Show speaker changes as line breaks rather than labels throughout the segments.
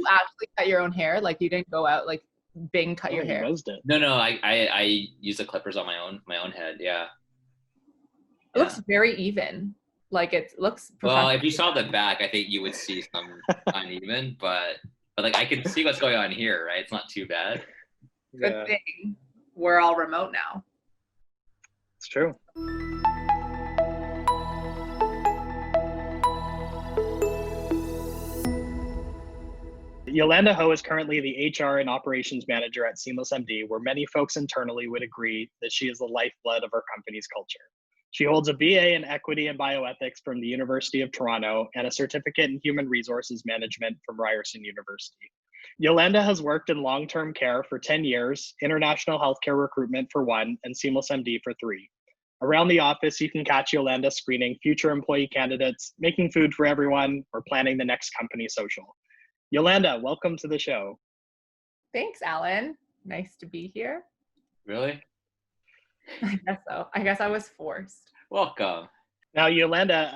you actually cut your own hair? Like you didn't go out, like Bing cut your hair?
No, I use the clippers on my own head. Yeah.
It looks very even. Like it looks
well, if you saw the back, I think you would see some uneven, but like I can see what's going on here, right? It's not too bad.
Good thing we're all remote now.
It's true. Yolanda Ho is currently the HR and operations manager at SeamlessMD, where many folks internally would agree that she is the lifeblood of our company's culture. She holds a BA in Equity and Bioethics from the University of Toronto and a certificate in Human Resources Management from Ryerson University. Yolanda has worked in long-term care for 10 years, international healthcare recruitment for 1, and SeamlessMD for 3. Around the office, you can catch Yolanda screening future employee candidates, making food for everyone, or planning the next company social. Yolanda, welcome to the show.
Thanks, Alan. Nice to be here.
Really?
I guess so. I guess I was forced.
Welcome.
Now, Yolanda,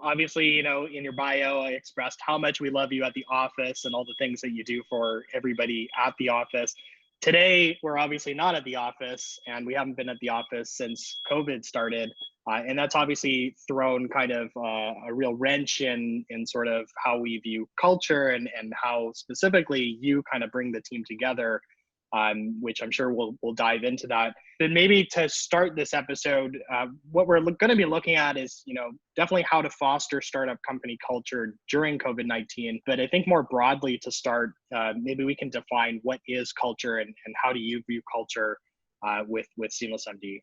obviously, in your bio, I expressed how much we love you at the office and all the things that you do for everybody at the office. Today, we're obviously not at the office, and we haven't been at the office since COVID started. And that's obviously thrown kind of a real wrench in sort of how we view culture and how specifically you kind of bring the team together, which I'm sure we'll dive into that. But maybe to start this episode, what we're going to be looking at is, definitely how to foster startup company culture during COVID-19. But I think more broadly to start, maybe we can define what is culture and how do you view culture with SeamlessMD?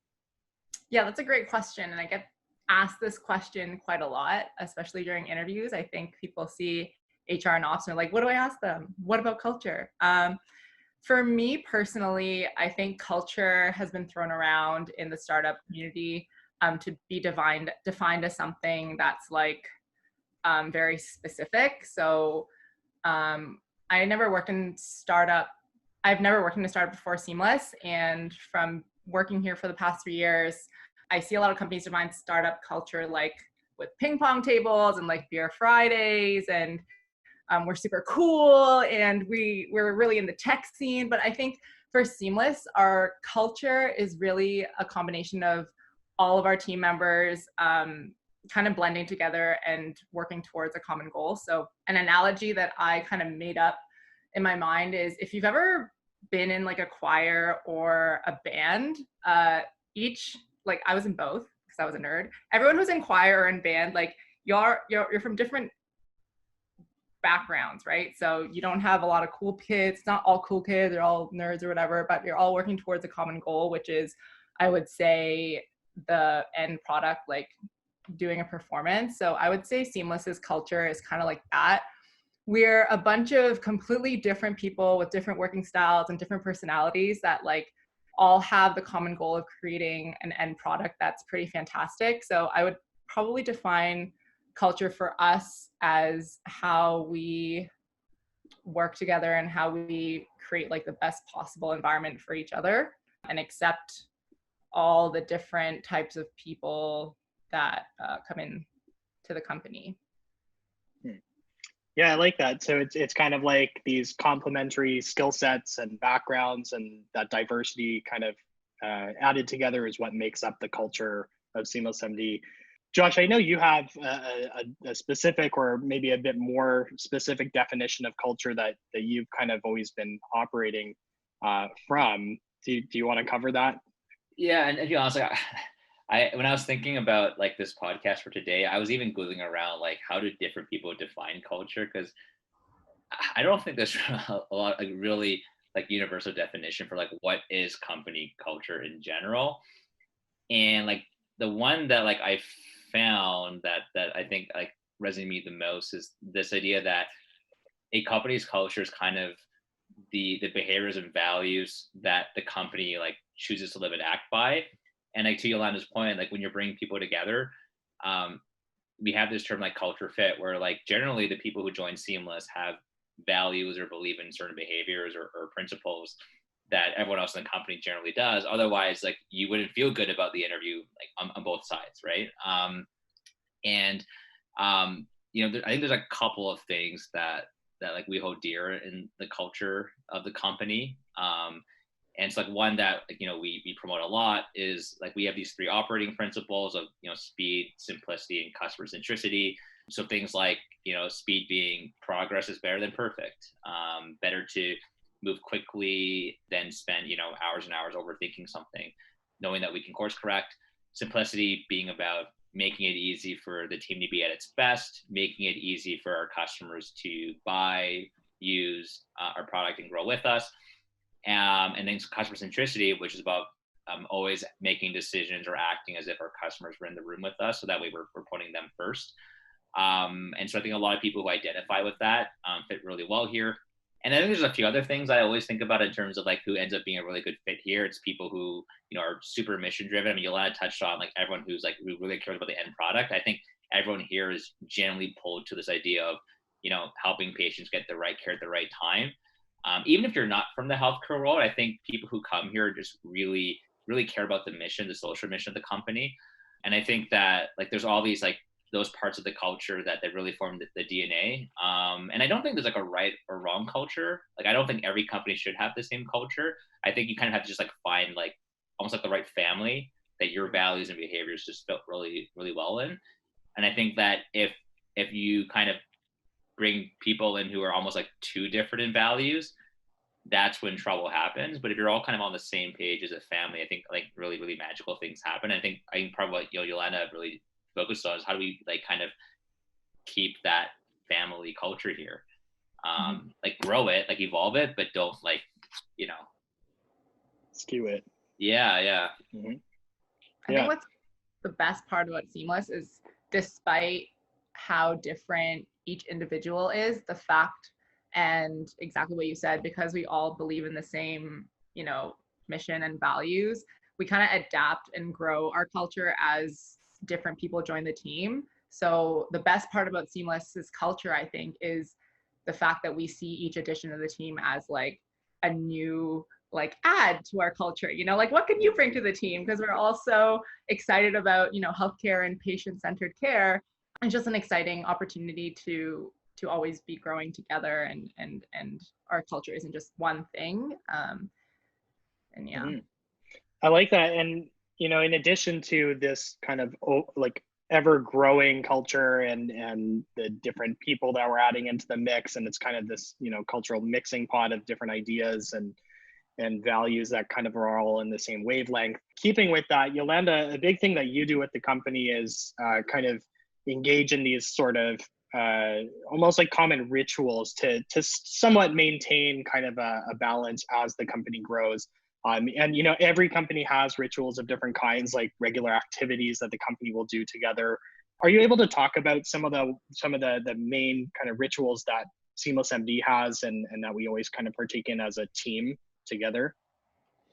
Yeah, that's a great question. And I get asked this question quite a lot, especially during interviews. I think people see HR and ops and they're like, what do I ask them? What about culture? For me personally, I think culture has been thrown around in the startup community to be defined as something that's like very specific. So I've never worked in a startup before Seamless, and from working here for the past 3 years, I see a lot of companies define startup culture like with ping-pong tables and like beer Fridays, and we're super cool and we're really in the tech scene. But I think for Seamless, our culture is really a combination of all of our team members kind of blending together and working towards a common goal. So an analogy that I kind of made up in my mind is if you've ever been in like a choir or a band, like I was in both because I was a nerd. Everyone who's in choir or in band, like you're from different backgrounds, right? So you don't have a lot of cool kids. It's not all cool kids, they're all nerds or whatever, but you're all working towards a common goal, which is, I would say, the end product, like doing a performance. So I would say Seamless's culture is kind of like that. We're a bunch of completely different people with different working styles and different personalities that like all have the common goal of creating an end product that's pretty fantastic. So I would probably define culture for us as how we work together and how we create like the best possible environment for each other and accept all the different types of people that come in to the company.
Yeah, I like that. So it's kind of like these complementary skill sets and backgrounds, and that diversity kind of added together is what makes up the culture of SeamlessMD. Josh, I know you have a specific or maybe a bit more specific definition of culture that you've kind of always been operating from. Do you want to cover that?
Yeah, and to be honest, like, I when I was thinking about like this podcast for today, I was even Googling around like how do different people define culture, because I don't think there's a lot like really like universal definition for like what is company culture in general. And like the one that like I found that I think like resonated with me the most is this idea that a company's culture is kind of the behaviors and values that the company like chooses to live and act by. And like to Yolanda's point, like when you're bringing people together, we have this term like culture fit, where like generally the people who join Seamless have values or believe in certain behaviors or principles that everyone else in the company generally does. Otherwise, like you wouldn't feel good about the interview, like on both sides, right? I think there's a couple of things that that like we hold dear in the culture of the company. And it's like one that, like, you know, we promote a lot is like, we have these 3 operating principles of, you know, speed, simplicity, and customer centricity. So things like, you know, speed being progress is better than perfect. Better to move quickly than spend, you know, hours and hours overthinking something, knowing that we can course correct. Simplicity being about making it easy for the team to be at its best, making it easy for our customers to buy, use our product and grow with us. And then customer centricity, which is about always making decisions or acting as if our customers were in the room with us. So that way we're putting them first. And so I think a lot of people who identify with that fit really well here. And I think there's a few other things I always think about in terms of like who ends up being a really good fit here. It's people who, you know, are super mission driven. I mean, Yolanda touched on like everyone who's like, who really cares about the end product. I think everyone here is generally pulled to this idea of, you know, helping patients get the right care at the right time. Even if you're not from the healthcare world, I think people who come here just really, really care about the mission, the social mission of the company. And I think that like there's all these like those parts of the culture that really form the DNA. And I don't think there's like a right or wrong culture. Like I don't think every company should have the same culture. I think you kind of have to just like find like almost like the right family that your values and behaviors just fit really, really well in. And I think that if you kind of bring people in who are almost like too different in values, that's when trouble happens. But if you're all kind of on the same page as a family, I think like really, really magical things happen. I think probably what, you know, Yolanda really focused on is how do we like kind of keep that family culture here, like grow it, like evolve it, but don't like, you know,
skew it.
Yeah.
Mm-hmm.
I think what's the best part about Seamless is, despite how different each individual is, the fact, and exactly what you said, because we all believe in the same, you know, mission and values, we kind of adapt and grow our culture as different people join the team. So the best part about Seamless's culture, I think, is the fact that we see each addition of the team as like a new like add to our culture, you know, like what can you bring to the team? Because we're all so excited about, you know, healthcare and patient-centered care. And just an exciting opportunity to always be growing together, and our culture isn't just one thing. And yeah.
Mm-hmm. I like that. And, you know, in addition to this kind of like ever growing culture and the different people that we're adding into the mix, and it's kind of this, you know, cultural mixing pot of different ideas and values that kind of are all in the same wavelength. Keeping with that, Yolanda, a big thing that you do with the company is kind of engage in these sort of almost like common rituals to somewhat maintain kind of a balance as the company grows. And, you know, every company has rituals of different kinds, like regular activities that the company will do together. Are you able to talk about some of the main kind of rituals that SeamlessMD has and that we always kind of partake in as a team together?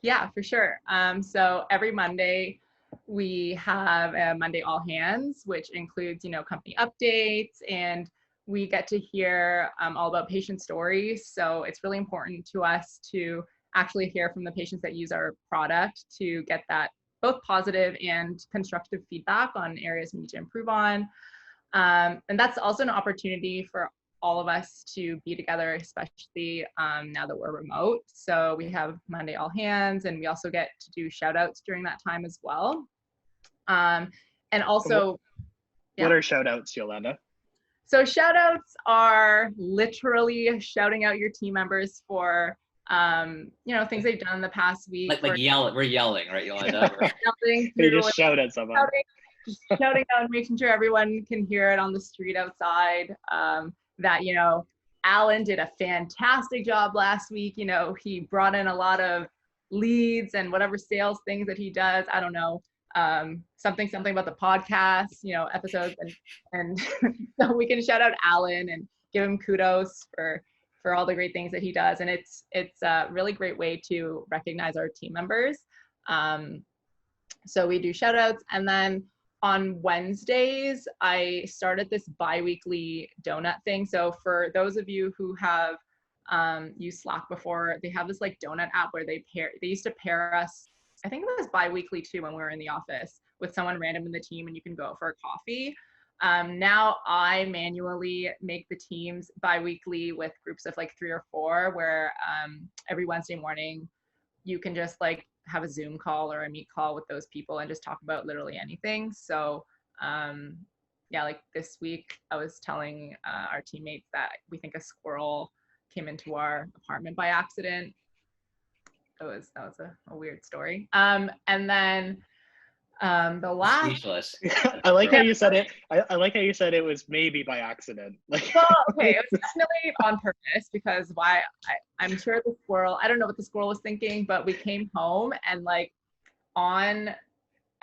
Yeah, for sure. So every Monday we have a Monday All Hands, which includes, you know, company updates, and we get to hear all about patient stories. So it's really important to us to actually hear from the patients that use our product to get that both positive and constructive feedback on areas we need to improve on. And that's also an opportunity for all of us to be together, especially now that we're remote. So we have Monday All Hands, and we also get to do shout outs during that time as well. And also,
what are shout outs, Yolanda?
So shout outs are literally shouting out your team members for you know, things they've done in the past week.
Like we're yelling, right, Yolanda?
They just shout at someone.
Shouting out, making sure everyone can hear it on the street outside. That, you know, Alan did a fantastic job last week. You know, he brought in a lot of leads and whatever sales things that he does. I don't know, something about the podcast, you know, episodes, and so we can shout out Alan and give him kudos for all the great things that he does. And it's a really great way to recognize our team members. So we do shout outs. And then on Wednesdays, I started this bi-weekly donut thing. So for those of you who have used Slack before, they have this like donut app where they used to pair us, I think it was bi-weekly too when we were in the office, with someone random in the team, and you can go for a coffee. Now I manually make the teams bi-weekly with groups of like 3 or 4, where every Wednesday morning you can just like have a Zoom call or a Meet call with those people and just talk about literally anything. So yeah, like this week I was telling our teammates that we think a squirrel came into our apartment by accident. That was a weird story. And then the last
Speechless.
I like how you said it. I like how you said it was maybe by accident. Like,
well, okay, it was definitely on purpose, because I'm sure the squirrel, I don't know what the squirrel was thinking, but we came home and like I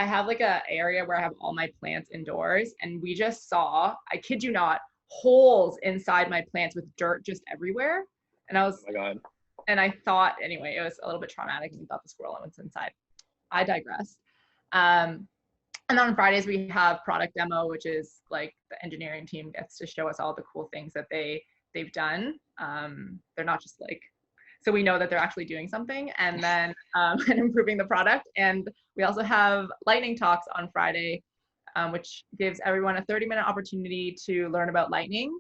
have like a area where I have all my plants indoors, and we just saw, I kid you not, holes inside my plants with dirt just everywhere. And I was,
oh my God.
and I thought, anyway, it was a little bit traumatic, and we thought the squirrel was inside. I digress. And then on Fridays we have product demo, which is like the engineering team gets to show us all the cool things that they've done. They're not just like, so we know that they're actually doing something, and then and improving the product. And we also have lightning talks on Friday, which gives everyone a 30-minute opportunity to learn about lightning.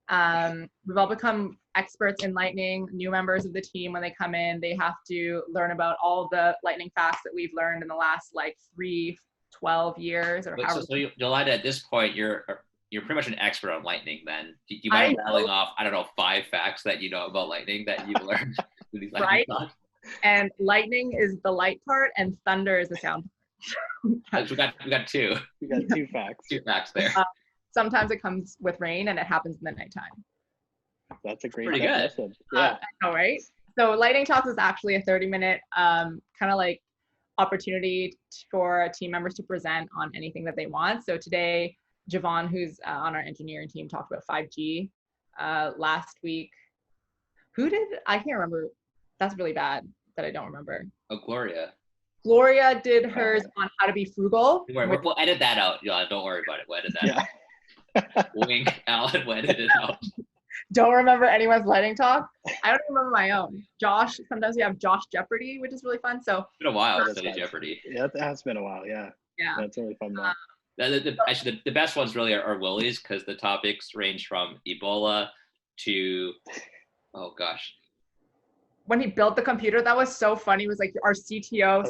We've all become experts in lightning. New members of the team, when they come in, they have to learn about all the lightning facts that we've learned in the last like 12 years or however.
So Yolanda, at this point, you're pretty much an expert on lightning then. Do you mind rattling off, I don't know, 5 facts that you know about lightning that you've learned with these lightning talks?
And lightning is the light part, and thunder is the sound part.
we got 2.
We got 2 facts.
2 facts there.
Sometimes it comes with rain, and it happens in the nighttime.
That's a great
pretty good.
Yeah.
All right. So lightning talks is actually a 30-minute kind of like opportunity for team members to present on anything that they want. So today, Javon, who's on our engineering team, talked about 5G. Last week, I can't remember. That's really bad that I don't remember.
Oh, Gloria.
Gloria did hers on how to be frugal.
We'll edit that out, y'all. Don't worry about it. We'll edit that out. Wink, Alan, we'll edit it out.
Don't remember anyone's lightning talk. I don't remember my own. Josh, sometimes we have Josh Jeopardy, which is really fun. So
it's been a while to study Jeopardy.
Yeah, it has been a while. Yeah. That's really fun though.
Actually, the best ones really are Willie's, because the topics range from Ebola to, oh gosh.
When he built the computer, that was so funny. It was like our CTO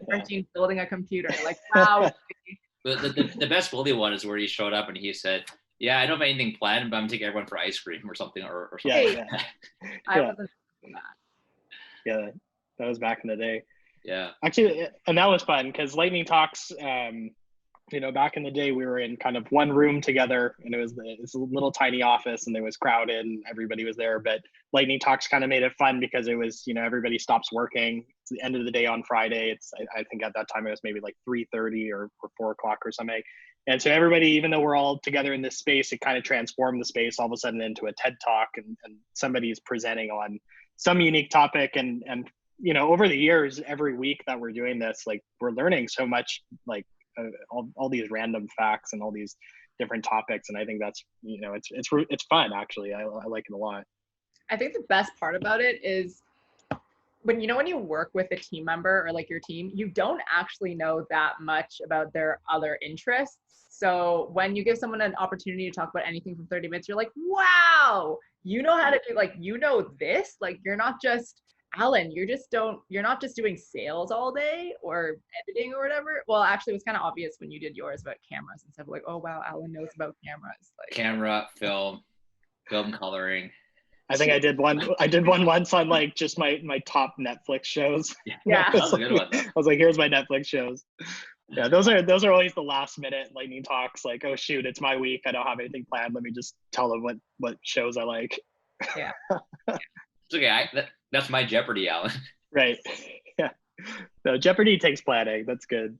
spent building a computer. Like, wow.
The best Willie one is where he showed up and he said, yeah, I don't have anything planned, but I'm taking everyone for ice cream or something. Or something.
Yeah.
I wasn't doing that.
Yeah, that was back in the day.
Yeah.
Actually, and that was fun because lightning talks, back in the day we were in kind of one room together, and it was a little tiny office, and it was crowded and everybody was there. But lightning talks kind of made it fun because it was, everybody stops working. It's the end of the day on Friday. I think at that time it was maybe like 3:30 or 4 o'clock or something. And so everybody, even though we're all together in this space, it kind of transformed the space all of a sudden into a TED talk, and somebody's presenting on some unique topic. And over the years, every week that we're doing this, like, we're learning so much, like all these random facts and all these different topics. And I think that's, it's fun, actually. I like it a lot.
I think the best part about it is when you work with a team member or like your team, you don't actually know that much about their other interests. So when you give someone an opportunity to talk about anything for 30 minutes, you're like, wow, you know how to do, like, this, like, you're not just Alan, you're not just doing sales all day or editing or whatever. Well, actually it was kind of obvious when you did yours about cameras and stuff, like, oh wow, Alan knows about cameras. Like, camera,
film coloring.
I think I did one once on like just my top Netflix shows.
Yeah.
That was a good one.
I was like, here's my Netflix shows. Yeah, those are always the last minute lightning talks. Like, oh shoot, it's my week. I don't have anything planned. Let me just tell them what shows I like.
Yeah.
It's okay. That's my Jeopardy, Alan.
Right. Yeah. No, Jeopardy takes planning. That's good.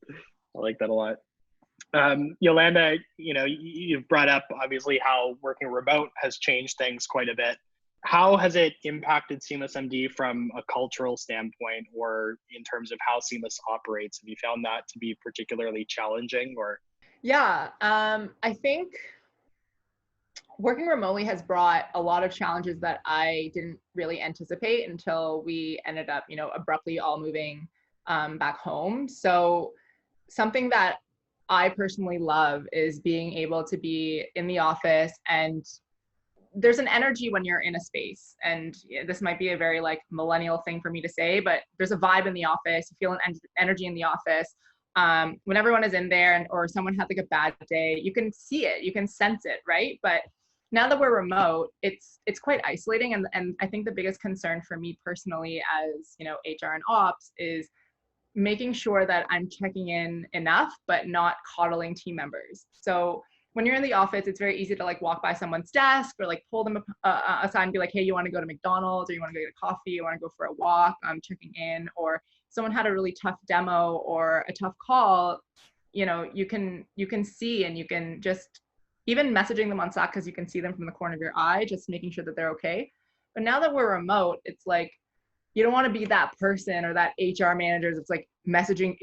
I like that a lot. Yolanda, you've brought up obviously how working remote has changed things quite a bit. How has it impacted SeamlessMD from a cultural standpoint, or in terms of how Seamless operates? Have you found that to be particularly challenging, or?
Yeah, I think working remotely has brought a lot of challenges that I didn't really anticipate until we ended up, abruptly all moving back home. So something that I personally love is being able to be in the office, and there's an energy when you're in a space. And this might be a very like millennial thing for me to say, but there's a vibe in the office. You feel an energy in the office. When everyone is in there and or someone had like a bad day, you can see it, you can sense it, right? But now that we're remote, it's quite isolating. And I think the biggest concern for me personally as, you know, HR and ops is making sure that I'm checking in enough, but not coddling team members. So when you're in the office, it's very easy to like walk by someone's desk or like pull them aside and be like, hey, you want to go to McDonald's, or you want to go get a coffee, you want to go for a walk, I'm checking in. Or someone had a really tough demo or a tough call, you know, you can see, and you can just even messaging them on Slack because you can see them from the corner of your eye, just making sure that they're okay. But now that we're remote, it's like, you don't want to be that person or that HR manager that's like messaging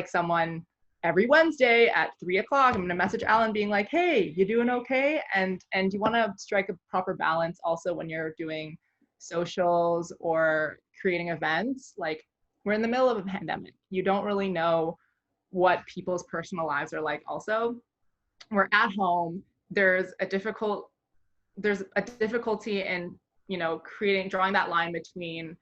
someone every Wednesday at 3 o'clock. I'm going to message Alan being like, hey, you doing okay? And you want to strike a proper balance also when you're doing socials or creating events. Like, we're in the middle of a pandemic. You don't really know what people's personal lives are like. Also, we're at home. There's a difficulty in, you know, drawing that line between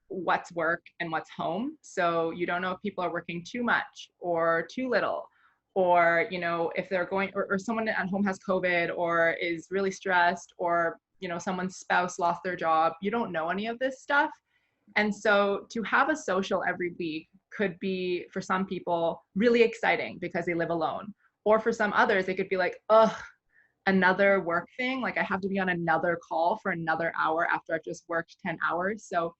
what's work and what's home. So you don't know if people are working too much or too little, or, you know, if they're going, or someone at home has COVID or is really stressed, or, you know, someone's spouse lost their job. You don't know any of this stuff. And so to have a social every week could be, for some people, really exciting because they live alone. Or for some others, they could be like, ugh, another work thing. Like, I have to be on another call for another hour after I've just worked 10 hours. So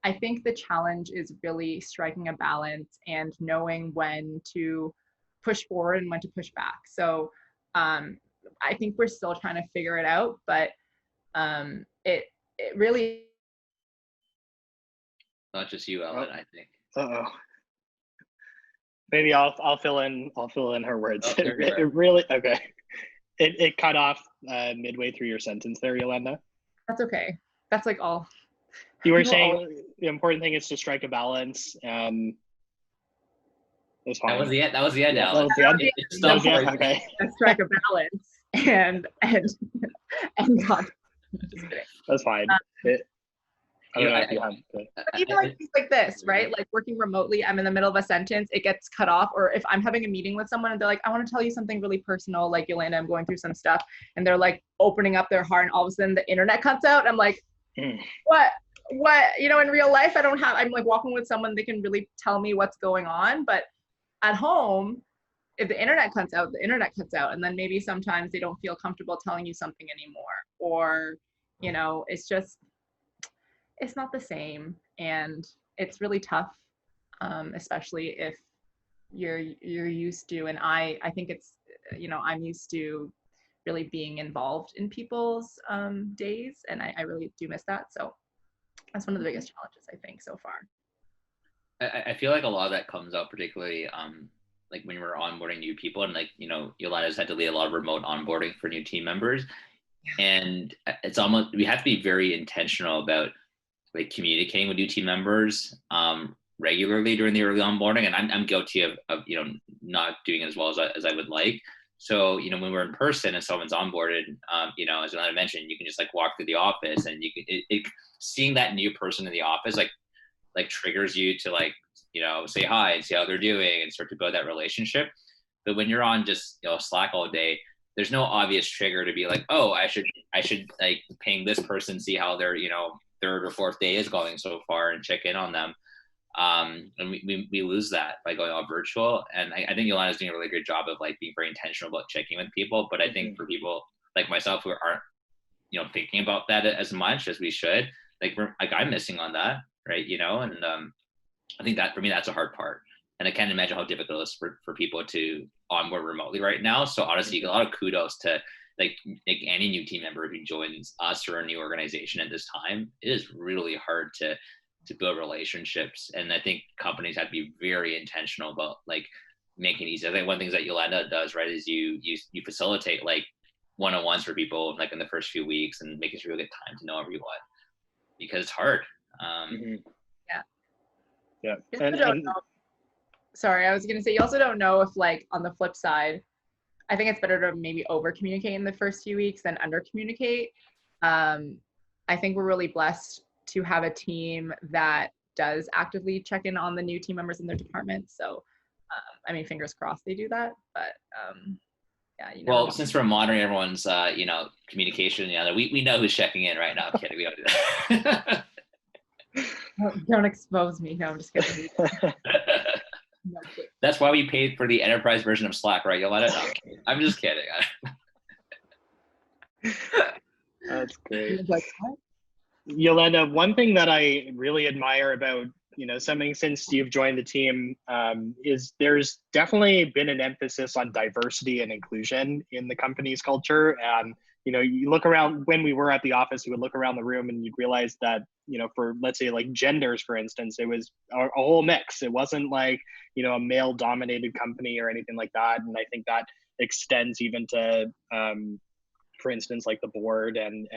I think the challenge is really striking a balance and knowing when to push forward and when to push back. So I think we're still trying to figure it out, but it really.
Not just you, Ellen, I think.
Uh-oh. Maybe I'll fill in her words.
Oh,
it really, okay. It cut off midway through your sentence there, Yolanda.
That's okay. That's like all.
You were saying the important thing is to strike a balance. It's fine.
That was the end. That was the end,
Yeah,
Ellen.
Okay.
Strike a balance and not. Just kidding.
That's fine. I don't know if you have to.
Even like things like this, right? Like working remotely, I'm in the middle of a sentence, it gets cut off. Or if I'm having a meeting with someone and they're like, I want to tell you something really personal, like, Yolanda, I'm going through some stuff, and they're like opening up their heart, and all of a sudden the internet cuts out. I'm like, what, you know, in real life, I'm like walking with someone, they can really tell me what's going on. But at home, if the internet cuts out, the internet cuts out. And then maybe sometimes they don't feel comfortable telling you something anymore. Or, you know, it's not the same. And it's really tough, especially if you're used to, and I think it's, you know, I'm used to really being involved in people's days, and I really do miss that. So that's one of the biggest challenges, I think, so far.
I feel like a lot of that comes out particularly like when we're onboarding new people, and like, you know, Yolanda's had to lead a lot of remote onboarding for new team members. Yeah. And it's almost, we have to be very intentional about like communicating with new team members regularly during the early onboarding. And I'm guilty of you know, not doing it as well as I would like. So, you know, when we're in person and someone's onboarded, you know, as Yolanda mentioned, you can just like walk through the office, and you can seeing that new person in the office like triggers you to like, you know, say hi and see how they're doing and start to build that relationship. But when you're on just, you know, Slack all day, there's no obvious trigger to be like, oh, I should like ping this person, see how their, you know, third or fourth day is going so far, and check in on them. And we lose that by going all virtual. And I think Yolanda's doing a really good job of like being very intentional about checking with people. But I think for people like myself who aren't, you know, thinking about that as much as we should, I'm missing on that, right? You know, and I think that for me, that's a hard part. And I can't imagine how difficult it is for people to onboard remotely right now. So honestly, a lot of kudos to like any new team member who joins us or a new organization at this time. It is really hard to build relationships. And I think companies have to be very intentional about like making it easy. I think one of the things that Yolanda does, right, is you facilitate like one-on-ones for people like in the first few weeks, and making sure you get time to know everyone, because it's hard.
Yeah. And
sorry, I was going to say, you also don't know if like on the flip side, I think it's better to maybe over communicate in the first few weeks than under communicate. I think we're really blessed to have a team that does actively check in on the new team members in their department. So, I mean, fingers crossed they do that, but yeah, you know.
Well, since we're monitoring everyone's, communication, we know who's checking in right now. I'm kidding, we don't do that.
Don't expose me. No, I'm just kidding. No,
that's why we paid for the enterprise version of Slack, right? Yolanda? No, I'm just kidding.
That's great. Yolanda, one thing that I really admire about, something since you've joined the team is there's definitely been an emphasis on diversity and inclusion in the company's culture. And, you look around, when we were at the office, you would look around the room and you'd realize that, for, let's say, like genders, for instance, it was a whole mix. It wasn't like, a male dominated company or anything like that. And I think that extends even to, for instance, like the board and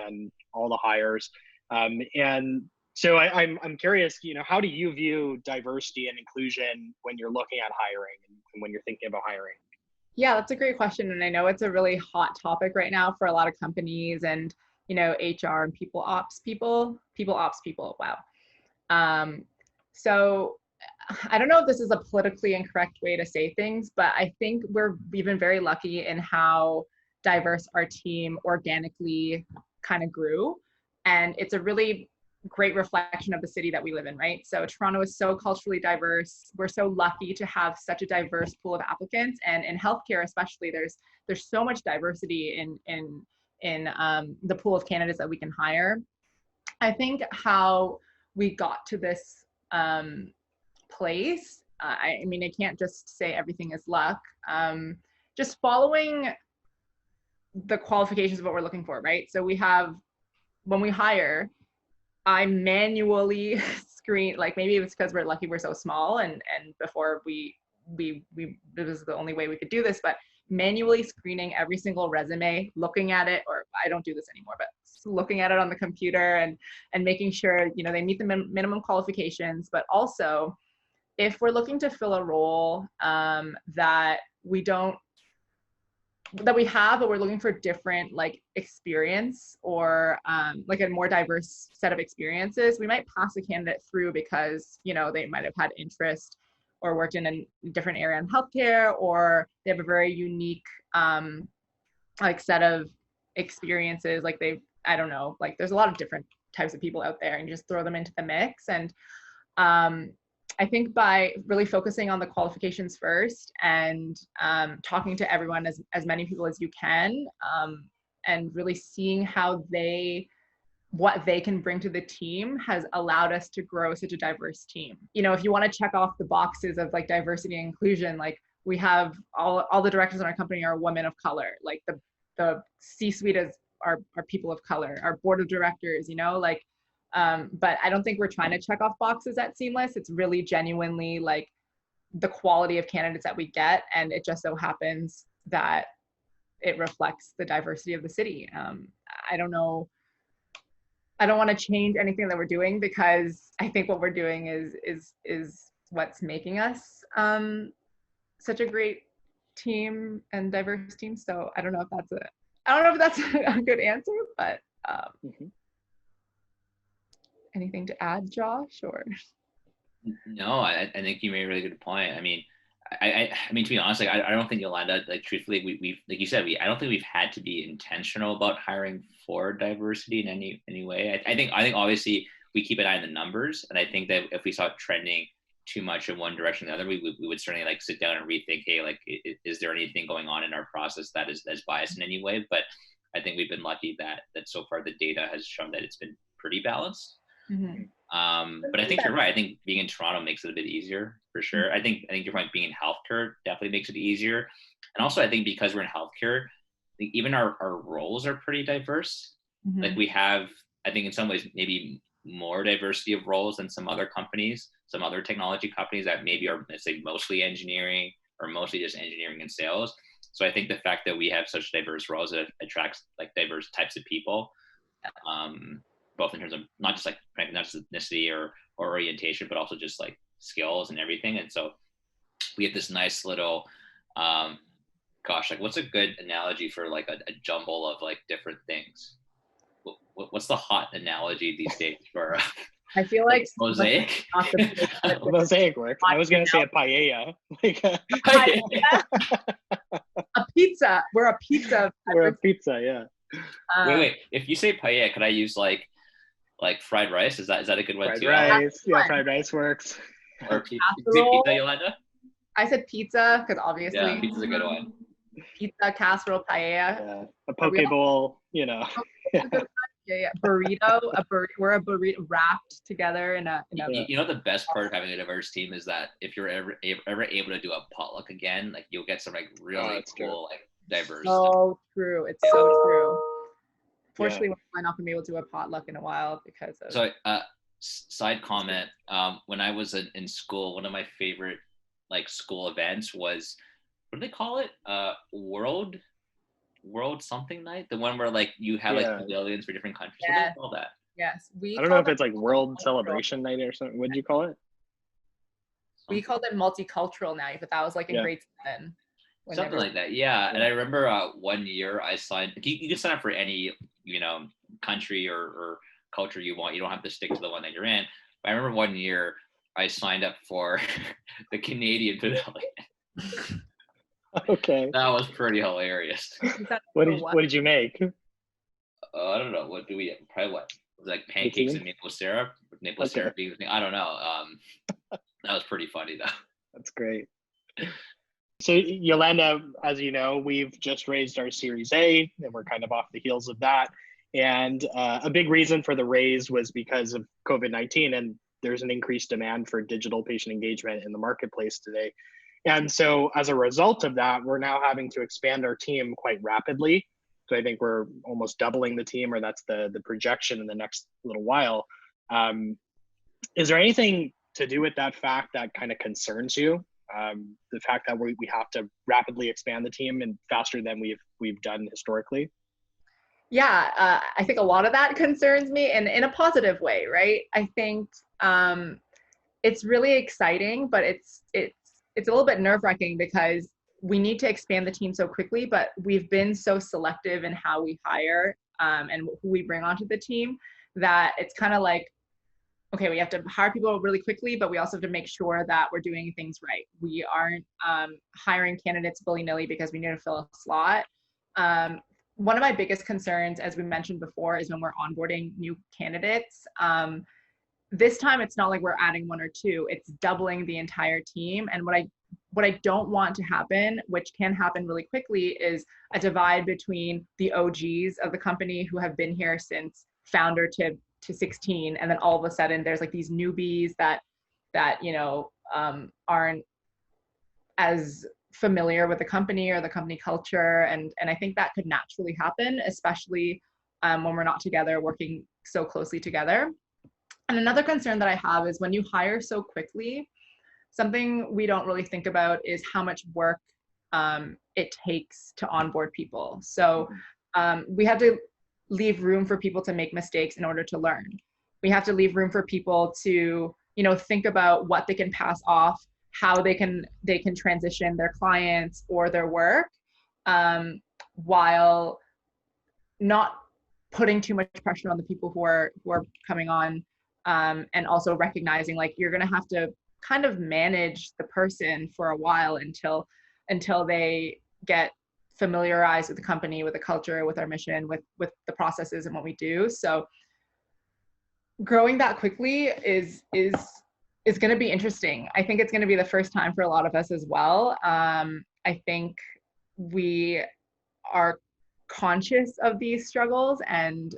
all the hires. And so I'm curious, how do you view diversity and inclusion when you're looking at hiring and when you're thinking about hiring?
Yeah, that's a great question. And I know it's a really hot topic right now for a lot of companies and, HR and people ops people. Wow. So I don't know if this is a politically incorrect way to say things, but I think we've been very lucky in how diverse our team organically kind of grew. And it's a really great reflection of the city that we live in, right? So Toronto is so culturally diverse. We're so lucky to have such a diverse pool of applicants, and in healthcare especially, there's so much diversity in the pool of candidates that we can hire. I think how we got to this place, I mean, I can't just say everything is luck. Just following the qualifications of what we're looking for, right? So when we hire, I manually screen, like maybe it's because we're lucky we're so small and before we it was the only way we could do this, but manually screening every single resume, looking at it, or I don't do this anymore, but looking at it on the computer and making sure, they meet the minimum qualifications, but also if we're looking to fill a role that we have, but we're looking for different like experience or like a more diverse set of experiences, we might pass a candidate through because, they might have had interest or worked in a different area in healthcare, or they have a very unique like set of experiences. Like I don't know, like there's a lot of different types of people out there and you just throw them into the mix. And I think by really focusing on the qualifications first and talking to everyone, as many people as you can, and really seeing what they can bring to the team has allowed us to grow such a diverse team. If you want to check off the boxes of like diversity and inclusion, like we have all the directors in our company are women of color, like the C-suite are people of color, our board of directors, but I don't think we're trying to check off boxes at Seamless. It's really genuinely like the quality of candidates that we get. And it just so happens that it reflects the diversity of the city. I don't know. I don't want to change anything that we're doing because I think what we're doing is what's making us such a great team and diverse team. So I don't know if that's a good answer, but anything to add, Josh, or?
No, I think you made a really good point. I mean, to be honest, like I don't think, Yolanda, like truthfully, we like you said, I don't think we've had to be intentional about hiring for diversity in any way. I think obviously we keep an eye on the numbers, and I think that if we saw it trending too much in one direction or the other, we would certainly like sit down and rethink, hey, like is there anything going on in our process that's biased in any way? But I think we've been lucky that so far the data has shown that it's been pretty balanced.
Mm-hmm.
But I think you're right. I think being in Toronto makes it a bit easier for sure. I think your point, being in healthcare definitely makes it easier. And also I think because we're in healthcare, even our roles are pretty diverse.
Mm-hmm.
Like we have, I think in some ways, maybe more diversity of roles than some other companies, some other technology companies that maybe are, let's say, mostly engineering or mostly just engineering and sales. So I think the fact that we have such diverse roles, it attracts like diverse types of people. Both in terms of not just ethnicity or orientation, but also just like skills and everything. And so we have this nice little, gosh, like what's a good analogy for like a jumble of like different things? What's the hot analogy these days for
I feel like
mosaic?
Mosaic works. I was gonna say a paella. Like
a pizza. We're a pizza.
We're a pizza, yeah.
Wait. If you say paella, could I use like fried rice? Is that a good one
Fried
too?
rice. Yeah, fried rice works.
Or pizza, Yolanda?
I said pizza because obviously.
Yeah, pizza's a good one.
Pizza, casserole, paella.
Yeah. A poke bowl, you know.
Yeah. Burrito. We're a burrito wrapped together in a.
You know, the best part of having a diverse team is that if you're ever able to do a potluck again, like you'll get some like really cool, like diverse.
So true. It's so true. Fortunately, we're not gonna be able to do a potluck in a while because of.
So, side comment. When I was in school, one of my favorite like school events was, what do they call it? World something night, the one where like you have like pavilions for different countries. What do they call that?
Yes,
I don't know if it's like World Celebration Night or something. What did you call it?
We called it multicultural night, but that was like in grade 7.
Something like that, yeah. And I remember one year I signed. You can sign up for any country or culture you want. You don't have to stick to the one that you're in. But I remember one year I signed up for the Canadian pavilion.
Okay.
That was pretty hilarious.
What did you make?
I don't know. What do we probably what? It was like pancakes and maple syrup. Syrup. I don't know. That was pretty funny though.
That's great. So Yolanda, as you know, we've just raised our Series A, and we're kind of off the heels of that. And a big reason for the raise was because of COVID-19, and there's an increased demand for digital patient engagement in the marketplace today. And so as a result of that, we're now having to expand our team quite rapidly. So I think we're almost doubling the team, or that's the projection in the next little while. Is there anything to do with that fact that kind of concerns you? The fact that we have to rapidly expand the team and faster than we've done historically?
Yeah, I think a lot of that concerns me, and in a positive way, right? I think it's really exciting, but it's a little bit nerve-wracking because we need to expand the team so quickly, but we've been so selective in how we hire and who we bring onto the team that it's kind of like, okay, we have to hire people really quickly, but we also have to make sure that we're doing things right. We aren't hiring candidates willy-nilly because we need to fill a slot. One of my biggest concerns, as we mentioned before, is when we're onboarding new candidates. This time, it's not like we're adding 1 or 2, it's doubling the entire team. And what I don't want to happen, which can happen really quickly, is a divide between the OGs of the company who have been here since founder to 16, and then all of a sudden there's like these newbies that aren't as familiar with the company or the company culture, and I think that could naturally happen, especially when we're not together working so closely together. And another concern that I have is when you hire so quickly, something we don't really think about is how much work it takes to onboard people. So we have to leave room for people to make mistakes in order to learn. We have to leave room for people to, think about what they can pass off, how they can transition their clients or their work, while not putting too much pressure on the people who are coming on, and also recognizing like you're going to have to kind of manage the person for a while until they get familiarized with the company, with the culture, with our mission, with the processes and what we do. So growing that quickly is going to be interesting. I think it's going to be the first time for a lot of us as well. I think we are conscious of these struggles, and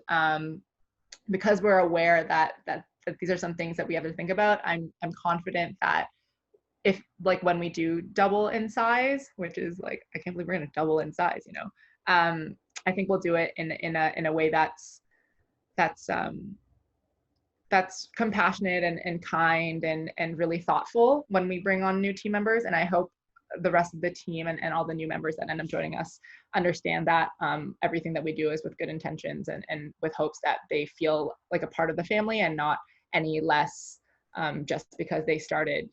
because we're aware that these are some things that we have to think about, I'm confident that if like when we do double in size, which is like, I can't believe we're going to double in size, I think we'll do it in a way that's compassionate and kind and really thoughtful when we bring on new team members. And I hope the rest of the team and all the new members that end up joining us understand that everything that we do is with good intentions and with hopes that they feel like a part of the family and not any less just because they started,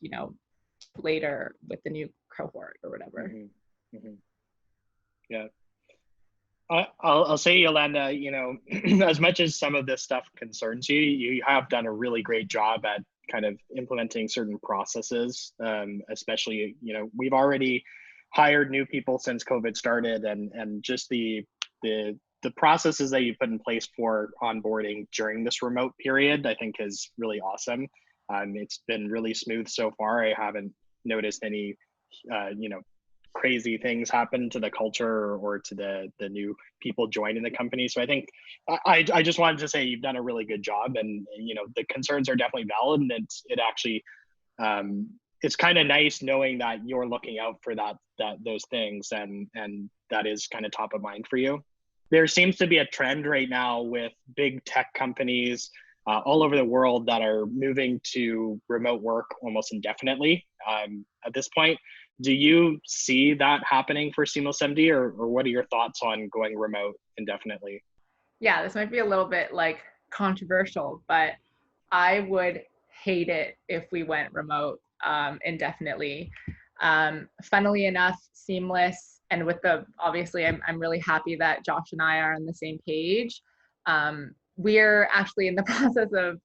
later with the new cohort or whatever.
Yeah. I'll say, Yolanda, as much as some of this stuff concerns you, you have done a really great job at kind of implementing certain processes, especially, we've already hired new people since COVID started, and just the processes that you put in place for onboarding during this remote period, I think is really awesome. It's been really smooth so far. I haven't noticed any, crazy things happen to the culture or to the new people joining the company. So I think I just wanted to say you've done a really good job, and the concerns are definitely valid, and it actually it's kind of nice knowing that you're looking out for those things, and that is kind of top of mind for you. There seems to be a trend right now with big tech companies all over the world that are moving to remote work almost indefinitely at this point. Do you see that happening for SeamlessMD, or what are your thoughts on going remote indefinitely?
Yeah, this might be a little bit like controversial, but I would hate it if we went remote indefinitely. Funnily enough, Seamless, and with obviously I'm really happy that Josh and I are on the same page. We're actually in the process of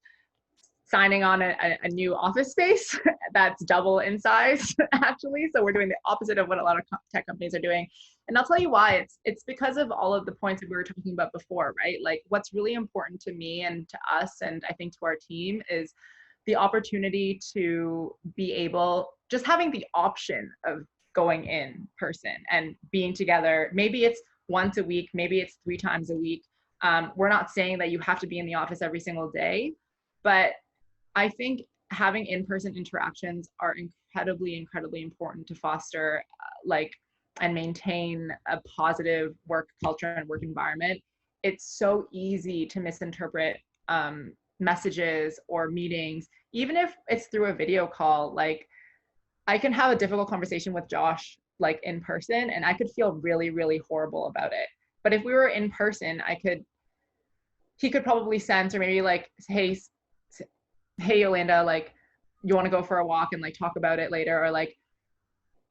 signing on a new office space that's double in size, actually. So we're doing the opposite of what a lot of tech companies are doing. And I'll tell you why. It's because of all of the points that we were talking about before, right? Like, what's really important to me and to us, and I think to our team, is the opportunity to be able, just having the option of going in person and being together. Maybe it's once a week, maybe it's 3 times a week. We're not saying that you have to be in the office every single day, but I think having in-person interactions are incredibly, incredibly important to foster and maintain a positive work culture and work environment. It's so easy to misinterpret messages or meetings, even if it's through a video call. Like, I can have a difficult conversation with Josh like in person, and I could feel really, really horrible about it. But if we were in person, he could probably sense, or maybe like, hey, Yolanda, like, you want to go for a walk and like talk about it later? Or like,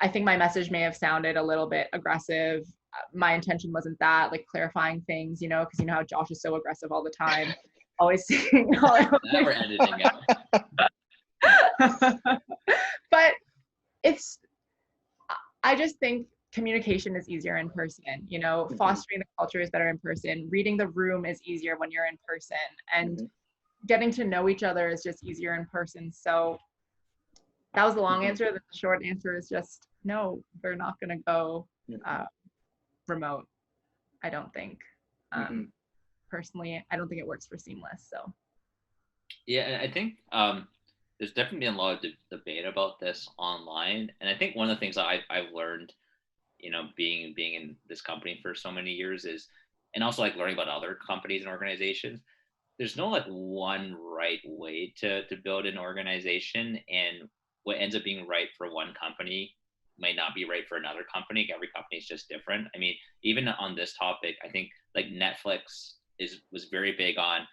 I think my message may have sounded a little bit aggressive. My intention wasn't that, like, clarifying things, because you know how Josh is so aggressive all the time, always saying,
never editing out.
But I just think communication is easier in person, fostering the cultures that are in person. Reading the room is easier when you're in person, and getting to know each other is just easier in person. So that was the long answer. The short answer is just no, we're not going to go remote. I don't think. Personally, I don't think it works for Seamless. So
yeah, and I think there's definitely been a lot of debate about this online, and I think one of the things that I've learned, being in this company for so many years is, and also like learning about other companies and organizations, there's no like one right way to build an organization, and what ends up being right for one company might not be right for another company. Every company is just different. I mean, even on this topic, I think like Netflix was very big on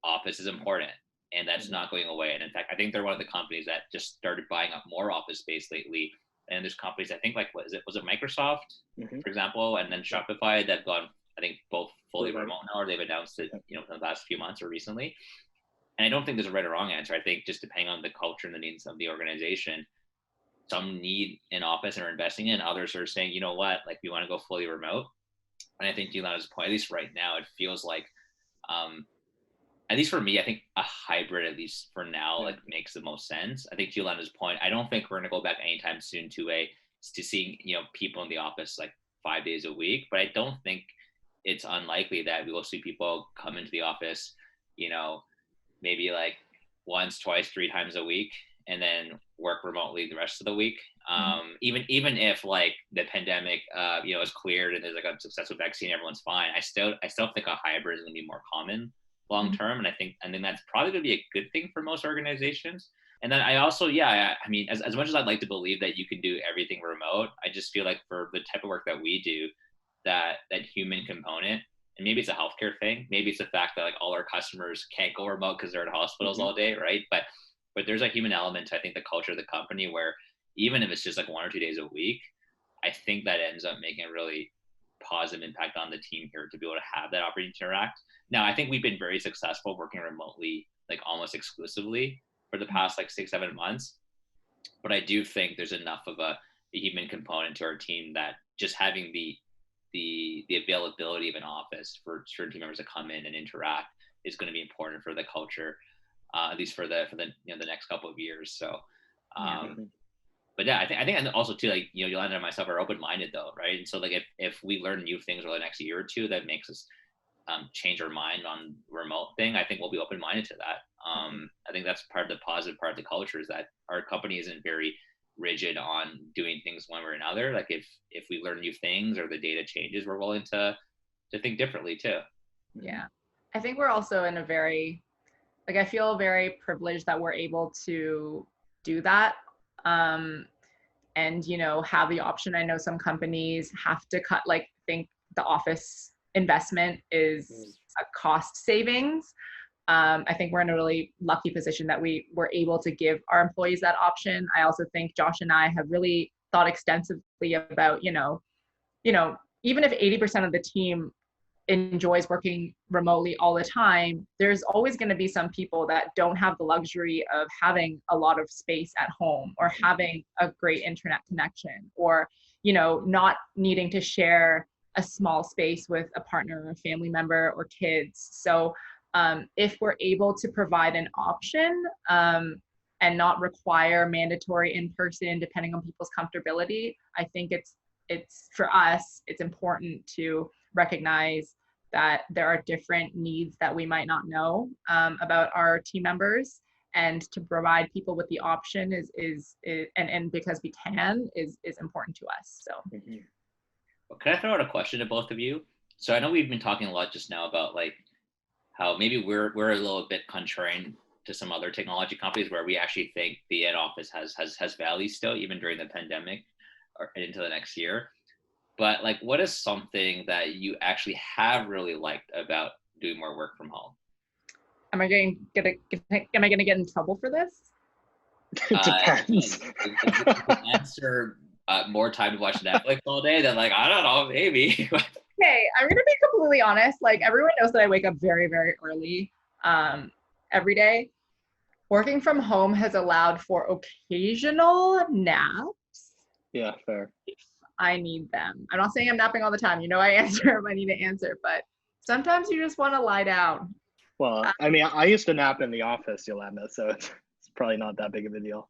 office is important, and that's not going away. And in fact, I think they're one of the companies that just started buying up more office space lately. And there's companies, I think, like, was it Microsoft, for example, and then Shopify, that gone, I think, both fully remote now, or they've announced it, in the last few months or recently. And I don't think there's a right or wrong answer. I think just depending on the culture and the needs of the organization, some need an office and are investing in, others are saying, you know what, like, we want to go fully remote. And I think, to Yolanda's point, at least right now, it feels like, at least for me, I think a hybrid, at least for now, like, makes the most sense. I think, to Yolanda's point, I don't think we're going to go back anytime soon to seeing, people in the office like 5 days a week. But I don't think it's unlikely that we will see people come into the office, maybe like once, twice, 3 times a week, and then work remotely the rest of the week. Even if like the pandemic, is cleared and there's like a successful vaccine, everyone's fine. I still think a hybrid is going to be more common long term, and I think that's probably going to be a good thing for most organizations. And then I also, I mean, as much as I'd like to believe that you can do everything remote, I just feel like for the type of work that we do, that human component, and maybe it's a healthcare thing, maybe it's the fact that like all our customers can't go remote because they're in hospitals all day, right? But but there's a human element to, I think, the culture of the company where even if it's just like 1 or 2 days a week, I think that ends up making a really positive impact on the team here to be able to have that opportunity to interact. Now, I think we've been very successful working remotely, like almost exclusively for the past like 6-7 months. But I do think there's enough of a human component to our team that just having the availability of an office for certain team members to come in and interact is going to be important for the culture, at least for the the next couple of years. So, but yeah, I think and also too, like, Yolanda and myself are open-minded though, right? And so like if we learn new things over the next year or two that makes us change our mind on remote thing, I think we'll be open-minded to that. I think that's part of the positive part of the culture, is that our company isn't very rigid on doing things one way or another. Like if we learn new things or the data changes, we're willing to think differently too.
Yeah, I think we're also in a very, like, I feel very privileged that we're able to do that, and have the option. I know some companies have to cut, like, think the office investment is a cost savings. I think we're in a really lucky position that we were able to give our employees that option. I also think Josh and I have really thought extensively about, even if 80% of the team enjoys working remotely all the time, there's always going to be some people that don't have the luxury of having a lot of space at home, or having a great internet connection, or, not needing to share a small space with a partner or a family member or kids. So if we're able to provide an option and not require mandatory in-person, depending on people's comfortability, I think it's for us, it's important to recognize that there are different needs that we might not know about our team members, and to provide people with the option is and because we can is important to us. So
well, can I throw out a question to both of you? So I know we've been talking a lot just now about like how maybe we're a little bit contrarian to some other technology companies, where we actually think the in-office has value still, even during the pandemic or into the next year. But like, what is something that you actually have really liked about doing more work from home?
Am I going to get in trouble for this?
It depends.
Answer more time to watch Netflix all day, then like, I don't know, maybe.
Okay, I'm going to be completely honest. Like, everyone knows that I wake up very, very early every day. Working from home has allowed for occasional naps.
Yeah, fair.
If I need them. I'm not saying I'm napping all the time. I answer if I need to answer, but sometimes you just want to lie down.
Well, I mean, I used to nap in the office, Yolanda, so it's probably not that big of a deal.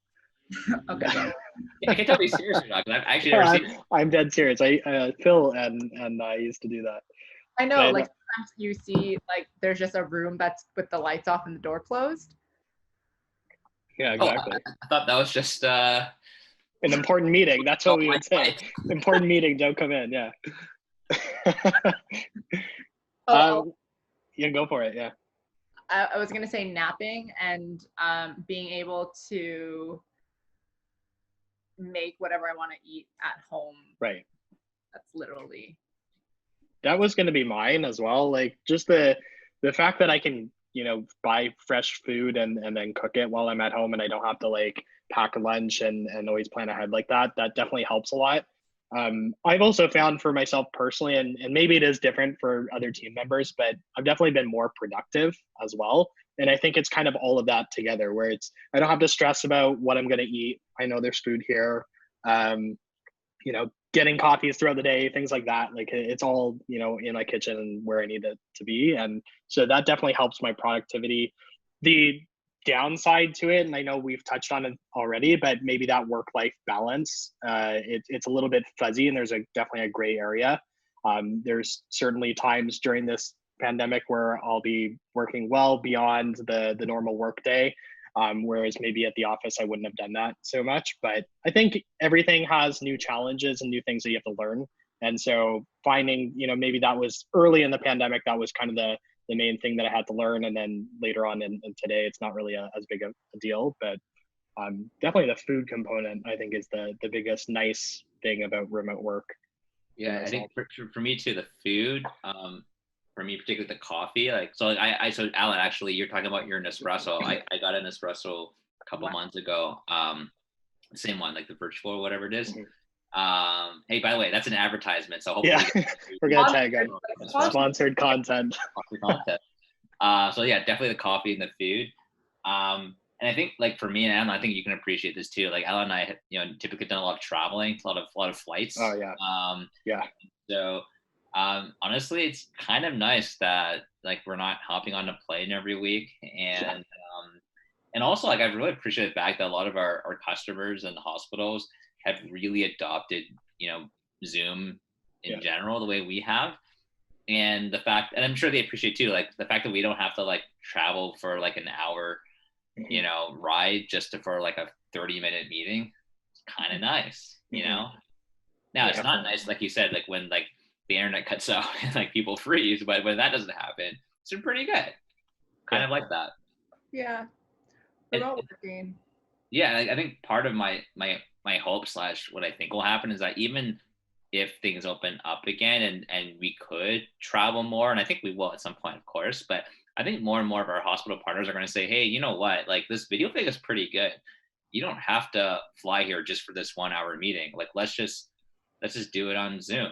Okay.
I can tell me seriously, I've actually never seen.
I'm dead serious. Phil and I used to do that.
I know, like sometimes you see like there's just a room that's with the lights off and the door closed.
Yeah, exactly.
I thought that was just
an important meeting. That's what we would say. Important meeting, don't come in. Yeah. Yeah, go for it. Yeah.
I was gonna say napping and being able to make whatever I want to eat at home.
Right.
That's literally.
That was going to be mine as well. Like just the fact that I can, buy fresh food and then cook it while I'm at home, and I don't have to like pack lunch and always plan ahead like that. That definitely helps a lot. I've also found for myself personally, and maybe it is different for other team members, but I've definitely been more productive as well. And I think it's kind of all of that together, where I don't have to stress about what I'm going to eat. I know there's food here, getting coffees throughout the day, things like that. Like it's all, in my kitchen and where I need it to be. And so that definitely helps my productivity. The downside to it, and I know we've touched on it already, but maybe that work-life balance, it's a little bit fuzzy, and there's definitely a gray area. There's certainly times during this pandemic where I'll be working well beyond the normal work day, whereas maybe at the office I wouldn't have done that so much. But I think everything has new challenges and new things that you have to learn. And so finding, maybe that was early in the pandemic, that was kind of the main thing that I had to learn. And then later on in today, it's not really as big a deal, but definitely the food component, I think, is the biggest nice thing about remote work.
Yeah, I think for me too, the food, for me, particularly the coffee, so Alan, actually, you're talking about your Nespresso. I got an espresso couple months ago. The same one, like the virtual or whatever it is. Hey, by the way, that's an advertisement, so hopefully
we're gonna tag them. Sponsored content.
So yeah, definitely the coffee and the food. And I think, like, for me and Alan, I think you can appreciate this too. Like, Alan and I, typically done a lot of traveling, a lot of flights.
Oh yeah.
So honestly, it's kind of nice that, like, we're not hopping on a plane every week, and also, like, I really appreciate the fact that a lot of our customers and hospitals have really adopted, Zoom in general the way we have. And the fact, and I'm sure they appreciate too, like, the fact that we don't have to, like, travel for like an hour, ride just for like a 30-minute meeting. It's kind of nice, Now it's not nice, like you said, like when like the internet cuts out and like people freeze, but when that doesn't happen, it's pretty good. Kind of like that.
Yeah. Remote working.
Yeah, I think part of my hope / what I think will happen is that even if things open up again and we could travel more, and I think we will at some point, of course, but I think more and more of our hospital partners are going to say, hey, you know what, like, this video thing is pretty good. You don't have to fly here just for this 1 hour meeting. Like, let's just do it on Zoom.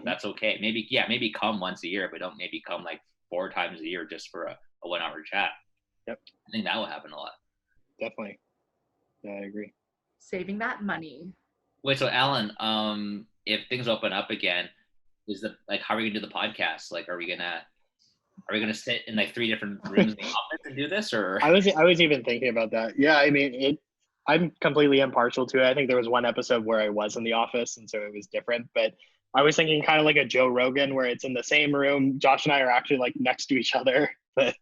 That's okay. Maybe come once a year, but don't maybe come like 4 times a year just for a 1 hour chat.
Yep. I
think that will happen a lot.
Definitely. Yeah, I agree.
Saving that money.
Wait, so Alan, if things open up again, how are we gonna do the podcast? Like, are we gonna sit in like 3 different rooms in the office and do this, or?
I was even thinking about that. Yeah, I mean, I'm completely impartial to it. I think there was one episode where I was in the office, and so it was different. But I was thinking kind of like a Joe Rogan, where it's in the same room. Josh and I are actually like next to each other, but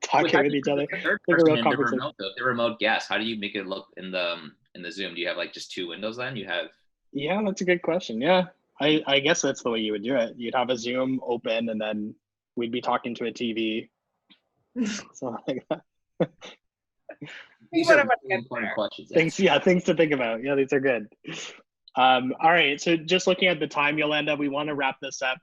talking with each other.
The remote guest. How do you make it look in the Zoom? Do you have like just 2 windows then?
Yeah, that's a good question. Yeah, I guess that's the way you would do it. You'd have a Zoom open, and then we'd be talking to a TV. So like that.
These are important questions.
Things to think about. Yeah, these are good. All right, so just looking at the time, Yolanda, we want to wrap this up.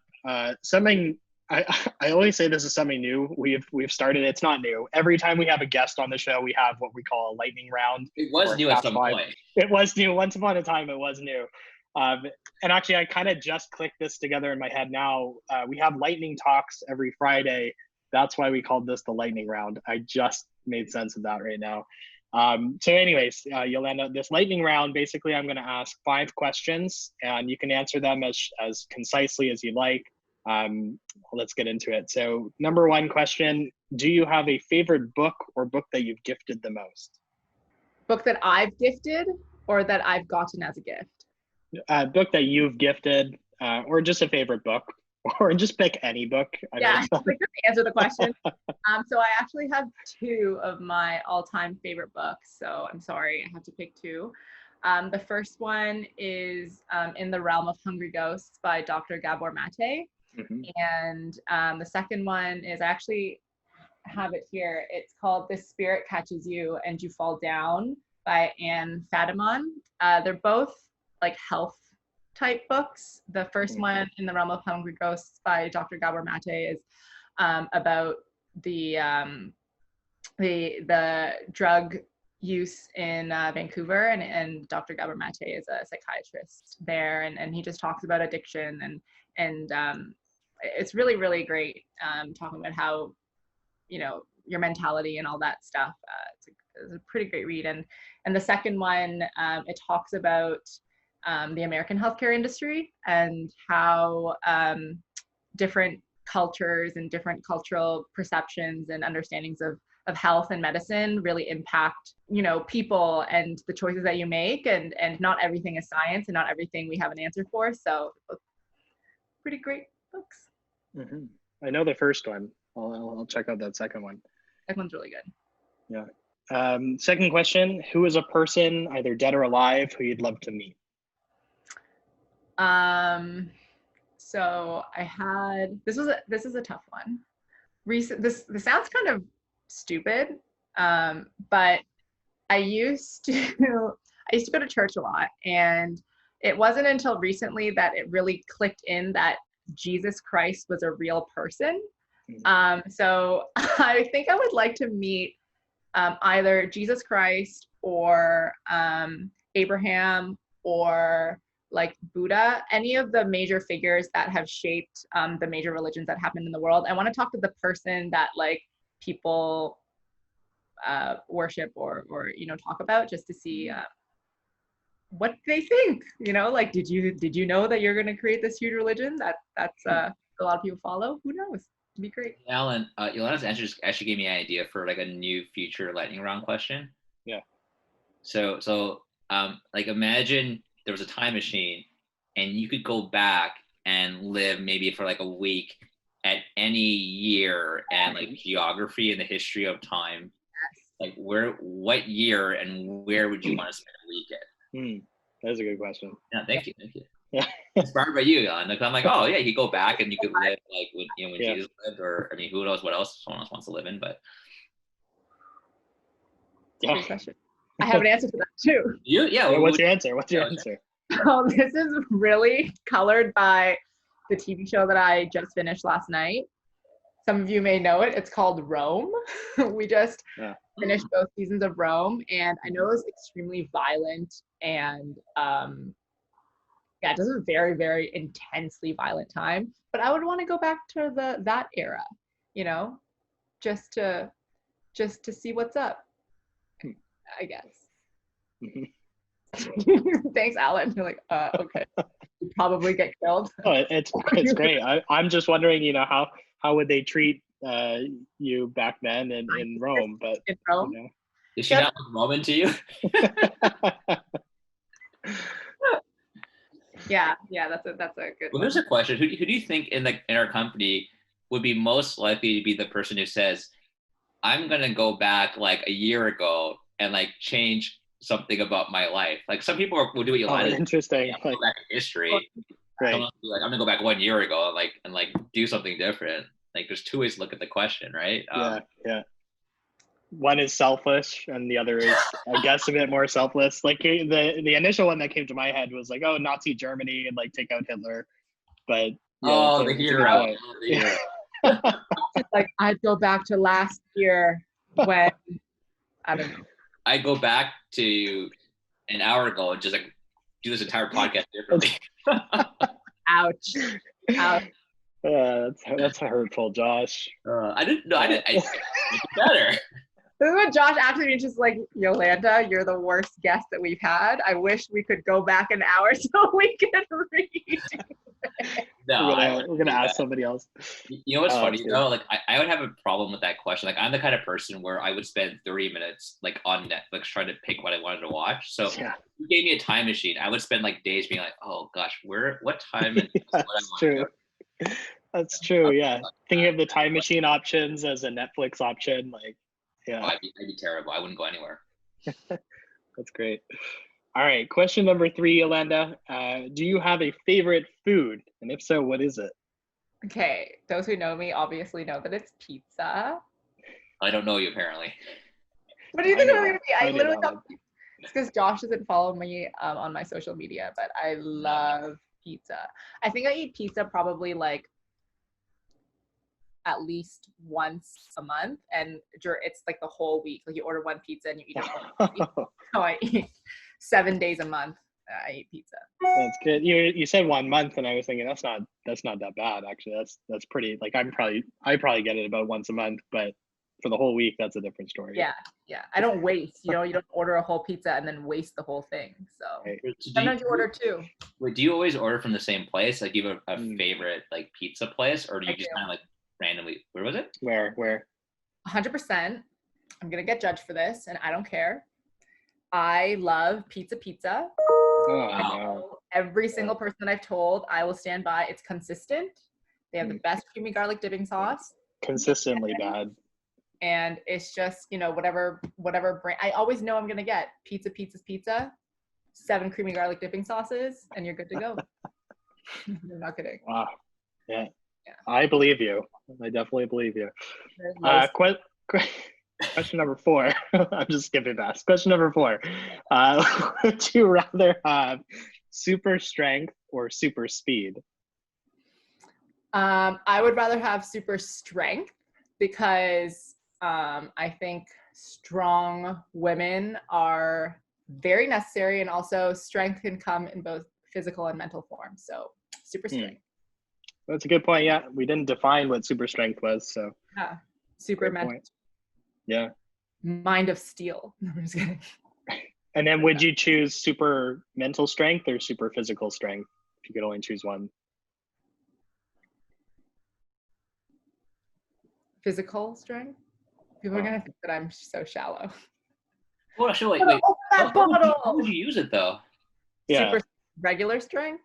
Something I always say this is something new. We've started. It's not new. Every time we have a guest on the show, we have what we call a lightning round.
It was new at some point.
It was new. Once upon a time, it was new. And actually, I kind of just clicked this together in my head now. We have lightning talks every Friday. That's why we called this the lightning round. I just made sense of that right now. So anyways, Yolanda, this lightning round, basically, I'm going to ask 5 questions, and you can answer them as concisely as you like. Let's get into it. So number 1 question, do you have a favorite book or book that you've gifted the most?
Book that I've gifted or that I've gotten as a gift?
Book that you've gifted, or just a favorite book, or just pick any book.
I could answer the question. So I actually have 2 of my all-time favorite books. So I'm sorry, I have to pick 2. The first one is In the Realm of Hungry Ghosts by Dr. Gabor Mate. And the second one is, I actually have it here. It's called This Spirit Catches You and You Fall Down by Anne Fadiman. They're both like health type books. The first one, In the Realm of Hungry Ghosts by Dr. Gabor Mate, is about the drug use in Vancouver, and Dr. Gabor Mate is a psychiatrist there, and he just talks about addiction, and it's really, really great, talking about how, your mentality and all that stuff. It's a pretty great read. And the second one, it talks about the American healthcare industry and how different cultures and different cultural perceptions and understandings of health and medicine really impact, people and the choices that you make, and not everything is science and not everything we have an answer for. So pretty great books.
I know the first one. I'll check out that second one.
That one's really good.
Yeah. Second question, who is a person, either dead or alive, who you'd love to meet?
So I had, this is a tough one. This sounds kind of stupid, but I used to go to church a lot, and it wasn't until recently that it really clicked in that Jesus Christ was a real person. So I think I would like to meet either Jesus Christ or Abraham or like Buddha, any of the major figures that have shaped the major religions that happened in the world. I want to talk to the person that like people worship or talk about, just to see what they think. Like, did you know that you're going to create this huge religion that's a lot of people follow? Who knows? It'd be great.
Alan, Yolanda's answer just actually gave me an idea for like a new future lightning round question.
Yeah.
So like imagine there was a time machine and you could go back and live maybe for like a week at any year and like geography and the history of time. Like what year and where would you want to spend a week at?
That's a good question.
Yeah, thank you.
Yeah.
Inspired by you, Yolanda. I'm like, oh yeah, you go back and you could live like when Jesus lived, or I mean, who knows what else someone else wants to live in, but
yeah.
Great question. I have an answer to that too.
What's your answer?
Oh, this is really colored by the TV show that I just finished last night. Some of you may know it. It's called Rome. We just finished both seasons of Rome, and I know it was extremely violent and it was a very, very intensely violent time. But I would want to go back to that era, just to see what's up, I guess. Thanks, Alan. You're like, okay. You'd probably get killed.
Oh, it's great. I'm just wondering, how would they treat you back then in Rome? But
in Rome?
Is she not Roman to you?
Yeah, that's a good
one. There's a question. Who do you think in our company would be most likely to be the person who says, I'm gonna go back like a year ago and like change something about my life? Like some people will do what you like.
Interesting.
Go back in history.
Right.
Like, I'm gonna go back 1 year ago and do something different. Like there's two ways to look at the question, right?
Yeah. One is selfish and the other is, I guess, a bit more selfless. Like the initial one that came to my head was like, oh, Nazi Germany and like take out Hitler. But
the hero.
Like I'd go back to last year when I don't know.
I go back to an hour ago and just like do this entire podcast differently.
Ouch.
That's hurtful, Josh.
I didn't know. I didn't. It's better.
This is what Josh actually means. Just like, Yolanda, you're the worst guest that we've had. I wish we could go back an hour so we could read.
No,
we're gonna ask somebody else.
You know what's funny though? Like I would have a problem with that question. Like I'm the kind of person where I would spend 30 minutes like on Netflix trying to pick what I wanted to watch. So if you gave me a time machine, I would spend like days being like, oh gosh, what time?
That's true. That's true. Yeah, thinking of the time machine options as a Netflix option, like, yeah.
I'd be terrible. I wouldn't go anywhere.
That's great. All right, question number 3, Yolanda. Do you have a favorite food? And if so, what is it?
Okay, those who know me obviously know that it's pizza.
I don't know you, apparently.
What do you think of me? I literally don't. It's because Josh doesn't follow me on my social media, but I love pizza. I think I eat pizza probably like at least once a month, and it's like the whole week. Like you order one pizza and you eat it all week. So I eat 7 days a month. I eat pizza.
That's good. You said 1 month, and I was thinking that's not that bad actually. That's pretty. Like I probably get it about once a month, but for the whole week, that's a different story.
Yeah. I don't waste. You don't order a whole pizza and then waste the whole thing. So sometimes you order 2.
Wait, do you always order from the same place? Like, do you have a favorite like pizza place, or do you just kind of like randomly? Where was it?
Where?
100%. I'm gonna get judged for this, and I don't care. I love pizza.
Oh,
every single person that I've told, I will stand by. It's consistent. They have the best creamy garlic dipping sauce.
Consistently bad.
And it's just, whatever brand. I always know I'm gonna get pizza, 7 creamy garlic dipping sauces, and you're good to go. I'm not kidding.
Wow. Yeah. I believe you. I definitely believe you. Question number 4. I'm just skipping past. Question number 4. Would you rather have super strength or super speed?
I would rather have super strength because I think strong women are very necessary, and also strength can come in both physical and mental form. So super strength.
That's a good point. Yeah, we didn't define what super strength was, so
yeah, super mental.
Point. Yeah,
mind of steel. I'm just kidding.
And then would you choose super mental strength or super physical strength if you could only choose one?
Physical strength. People are gonna think that I'm so shallow.
Well, actually, wait. How would you use it though?
Yeah.
Super regular strength.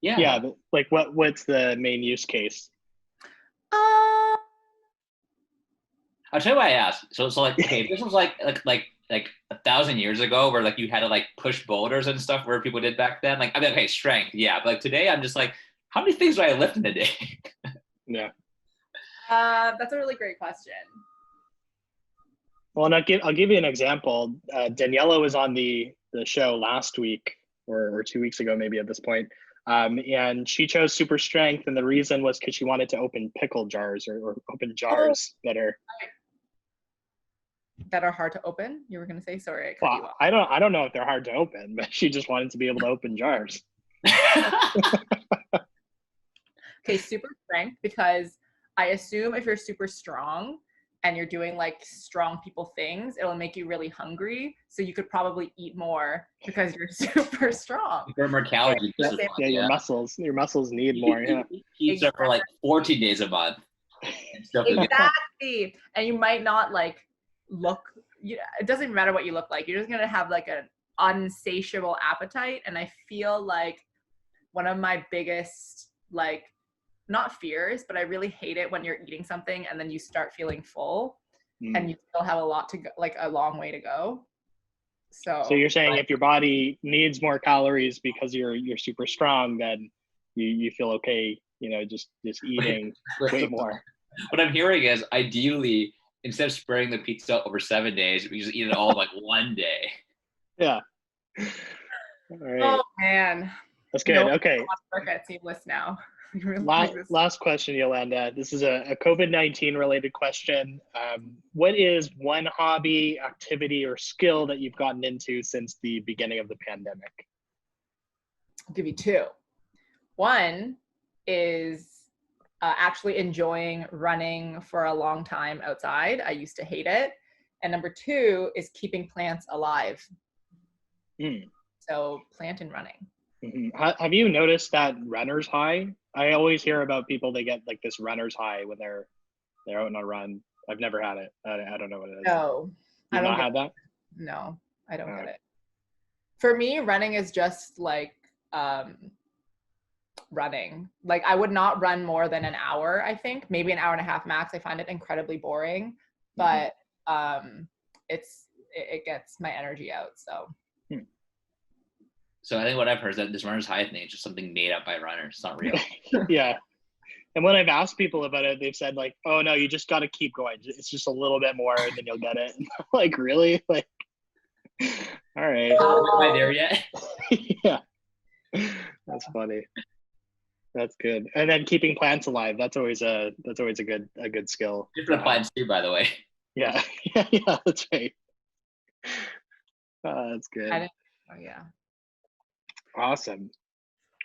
Yeah. Yeah. Like what's the main use case?
I'll tell you why I asked. So like, okay, if this was like 1,000 years ago, where like you had to like push boulders and stuff, where people did back then. Like, I mean, okay, strength, yeah, but like today, I'm just like, how many things do I lift in a day?
Yeah.
That's a really great question.
Well, and I'll give you an example. Daniela was on the show last week or 2 weeks ago, maybe at this point. And she chose super strength, and the reason was because she wanted to open pickle jars or open jars that
are hard to open. You were gonna say, sorry, I cut you off.
I don't know if they're hard to open, but she just wanted to be able to open jars.
Okay, super strength, because I assume if you're super strong and you're doing like strong people things, it'll make you really hungry. So you could probably eat more because you're super strong.
Burn more calories.
Your muscles need more. Yeah.
Eat stuff for like 14 days a month.
Exactly. And you might not like look. It doesn't matter what you look like. You're just gonna have like an unsatiable appetite. And I feel like one of my biggest like, not fears, but I really hate it when you're eating something and then you start feeling full and you still have a long way to go. So
you're saying if your body needs more calories because you're super strong, then you feel okay, just eating way more.
What I'm hearing is ideally, instead of spreading the pizza over 7 days, we just eat it all in like one day.
Yeah. All right.
Oh man.
That's good. Okay.
Work at Seamless now.
Last question, Yolanda. This is a COVID-19 related question. What is one hobby, activity, or skill that you've gotten into since the beginning of the pandemic?
I'll give you two. One is actually enjoying running for a long time outside. I used to hate it. And number two is keeping plants alive. So plant and running.
Have you noticed that runner's high? I always hear about people, they get like this runner's high when they're out on a run. I've never had it. I don't know what it is.
No.
You've not had that?
No, I don't get it. For me, running is just like running. Like I would not run more than an hour, I think. Maybe an hour and a half max. I find it incredibly boring. But it gets my energy out.
So I think what I've heard is that this runner's high thing is just something made up by runners. It's not real.
Yeah. And when I've asked people about it, they've said like, oh no, you just got to keep going. It's just a little bit more and then you'll get it. Like, really? Like, all right.
Am I there yet?
Yeah. That's funny. That's good. And then keeping plants alive. That's always a good skill.
Good for the plants too, by the way.
Yeah. Yeah, that's right. That's good.
Yeah.
Awesome.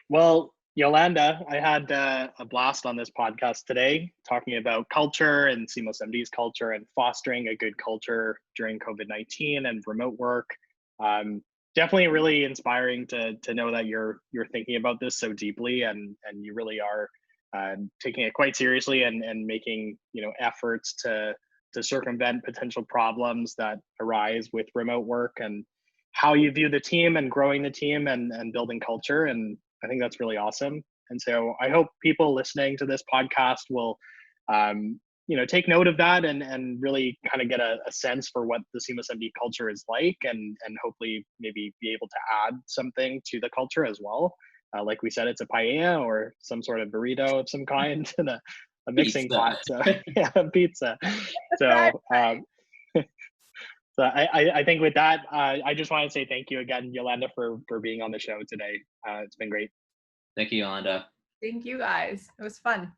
Well, Yolanda, I had a blast on this podcast today, talking about culture and SeamlessMD's culture and fostering a good culture during COVID-19 and remote work. Definitely really inspiring to know that you're thinking about this so deeply and you really are taking it quite seriously and making efforts to circumvent potential problems that arise with remote work and how you view the team and growing the team and building culture. And I think that's really awesome. And so I hope people listening to this podcast will, take note of that and really kind of get a sense for what the SeamlessMD culture is like and hopefully maybe be able to add something to the culture as well. Like we said, it's a paella or some sort of burrito of some kind and a mixing pot. So yeah, pizza. So, So I think with that, I just want to say thank you again, Yolanda, for being on the show today. It's been great.
Thank you, Yolanda.
Thank you guys. It was fun.